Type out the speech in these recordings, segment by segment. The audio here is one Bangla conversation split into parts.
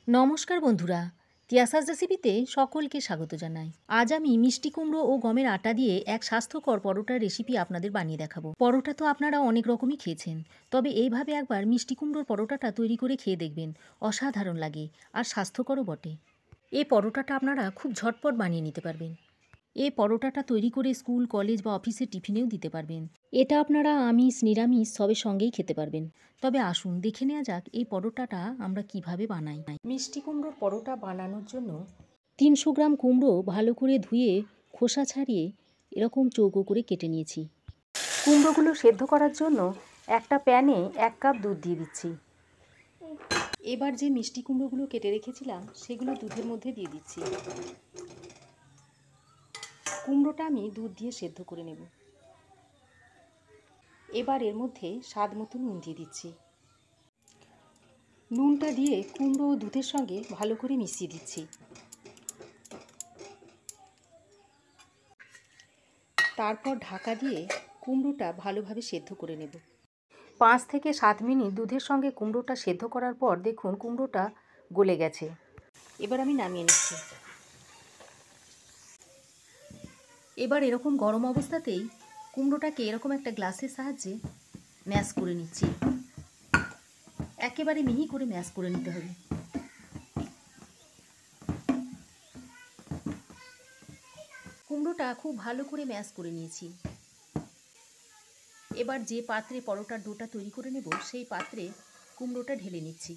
নমস্কার বন্ধুরা, তিয়াসাস রেসিপিতে সকলকে স্বাগত জানাই। আজ আমি মিষ্টি কুমড়ো ও গমের আটা দিয়ে এক স্বাস্থ্যকর পরোটার রেসিপি আপনাদের বানিয়ে দেখাবো। পরোটা তো আপনারা অনেক রকমই খেয়েছেন, তবে এইভাবে একবার মিষ্টি কুমড়োর পরোটাটা তৈরি করে খেয়ে দেখবেন, অসাধারণ লাগে আর স্বাস্থ্যকরও বটে। এই পরোটাটা আপনারা খুব ঝটপট বানিয়ে নিতে পারবেন। এই পরোটাটা তৈরি করে স্কুল, কলেজ বা অফিসের টিফিনেও দিতে পারবেন। এটা আপনারা আমিষ, নিরামিষ সবের সঙ্গেই খেতে পারবেন। তবে আসুন দেখে নেওয়া যাক এই পরোটাটা আমরা কিভাবে বানাই। মিষ্টি কুমড়োর পরোটা বানানোর জন্য 300 গ্রাম কুমড়ো ভালো করে ধুয়ে খোসা ছাড়িয়ে এরকম চৌকো করে কেটে নিয়েছি। কুমড়োগুলো সেদ্ধ করার জন্য একটা প্যানে 1 কাপ দুধ দিয়ে দিচ্ছি। এবার যে মিষ্টি কুমড়োগুলো কেটে রেখেছিলাম সেগুলো দুধের মধ্যে দিয়ে দিচ্ছি। কুমড়োটা আমি দুধ দিয়ে সেদ্ধ করে নেব। এবার এর মধ্যে স্বাদ মতো নুন দিয়ে দিচ্ছি। নুনটা দিয়ে কুমড়ো ও দুধের সঙ্গে ভালো করে মিশিয়ে দিচ্ছি। তারপর ঢাকা দিয়ে কুমড়োটা ভালোভাবে সেদ্ধ করে নেব। 5 থেকে 7 মিনিট দুধের সঙ্গে কুমড়োটা সেদ্ধ করার পর দেখুন কুমড়োটা গলে গেছে। এবার আমি নামিয়ে নিচ্ছি। এবার এরকম গরম অবস্থাতেই কুমড়োটাকে এরকম একটা গ্লাসের সাহায্যে ম্যাশ করে নিচ্ছি। একেবারে মিহি করে ম্যাশ করে নিতে হবে। কুমড়োটা খুব ভালো করে ম্যাশ করে নিয়েছি। এবার যে পাত্রে পরোটার ডোটা তৈরি করে নেব সেই পাত্রে কুমড়োটা ঢেলে নিচ্ছি।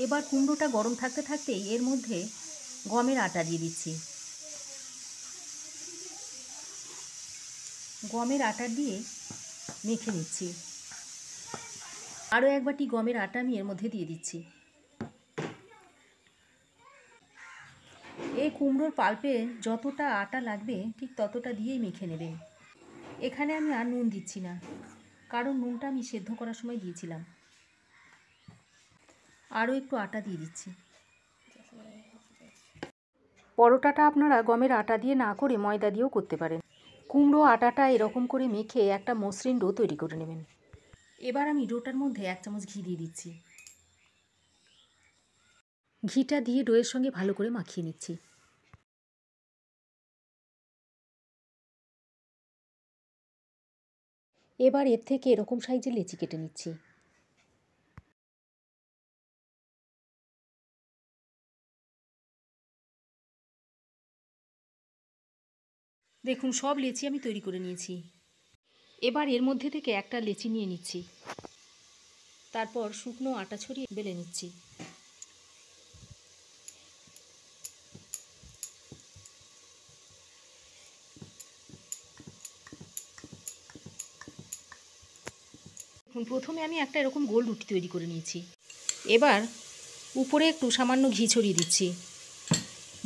এবার কুমড়োটা গরম থাকতে থাকতেই এর মধ্যে গমের আটা দিয়ে দিচ্ছি। গমের আটা দিয়ে মেখে নিচ্ছি। আরও এক বাটি গমের আটা আমি এর মধ্যে দিয়ে দিচ্ছি। এই কুমড়োর পাল্পে যতটা আটা লাগবে ঠিক ততটা দিয়েই মেখে নেবেন। এখানে আমি আর নুন দিচ্ছি না, কারণ নুনটা আমি সেদ্ধ করার সময় দিয়েছিলাম। আরও একটু আটা দিয়ে দিচ্ছি। পরোটাটা আপনারা গমের আটা দিয়ে না করে ময়দা দিয়েও করতে পারেন। কুমড়ো আটাটা এরকম করে মেখে একটা মসৃণ ডো তৈরি করে নেবেন। এবার আমি ডোটার মধ্যে 1 চামচ ঘি দিয়ে দিচ্ছি। ঘিটা দিয়ে ডোয়ের সঙ্গে ভালো করে মাখিয়ে নিচ্ছি। এবার এর থেকে এরকম সাইজের লেচি কেটে নিচ্ছি। দেখুন সব লেচি আমি তৈরি করে নিয়েছি। এবার এর মধ্যে থেকে একটা লেচি নিয়ে নিচ্ছি। তারপর শুকনো আটা ছড়িয়ে বেলে নিচ্ছি। দেখুন প্রথমে আমি একটা এরকম গোল রুটি তৈরি করে নিয়েছি। এবার উপরে একটু সামান্য ঘি ছড়িয়ে দিচ্ছি।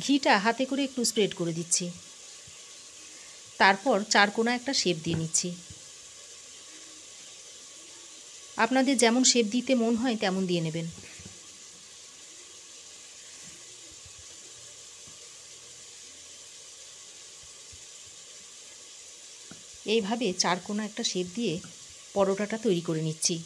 ঘিটা হাতে করে একটু স্প্রেড করে দিচ্ছি। তারপর চারকোনা একটা শেপ দিয়ে নিচ্ছি। আপনাদের যেমন শেপ দিতে মন হয় তেমন দিয়ে নেবেন। এইভাবে চারকোনা একটা শেপ দিয়ে পরোটাটা তৈরি করে নিচ্ছি।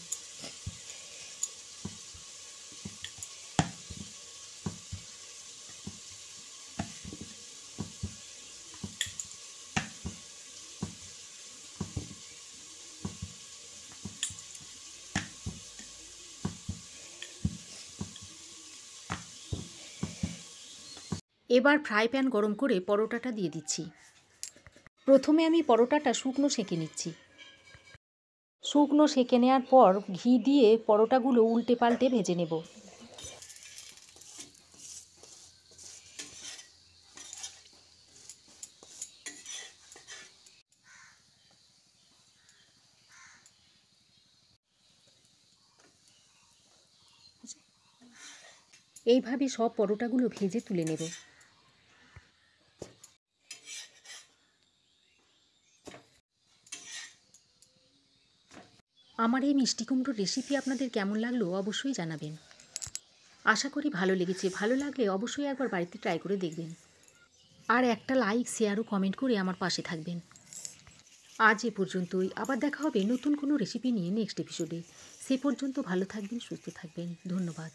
এবার ফ্রাই প্যান গরম করে পরোটাটা দিয়ে দিচ্ছি। প্রথমে আমি পরোটাটা শুকনো সেঁকে নিচ্ছি। শুকনো সেঁকে নেওয়ার পর ঘি দিয়ে পরোটাগুলো উল্টে পাল্টে ভেজে নেব। এইভাবে সব পরোটাগুলো ভেজে তুলে নেব। আমার এই মিষ্টি কুমড়োর রেসিপি আপনাদের কেমন লাগলো অবশ্যই জানাবেন। আশা করি ভালো লেগেছে। ভালো লাগলে অবশ্যই একবার বাড়িতে ট্রাই করে দেখবেন। আর একটা লাইক, শেয়ার ও কমেন্ট করে আমার পাশে থাকবেন। আজ এ পর্যন্তই। আবার দেখা হবে নতুন কোনো রেসিপি নিয়ে নেক্সট এপিসোডে। সে পর্যন্ত ভালো থাকবেন, সুস্থ থাকবেন। ধন্যবাদ।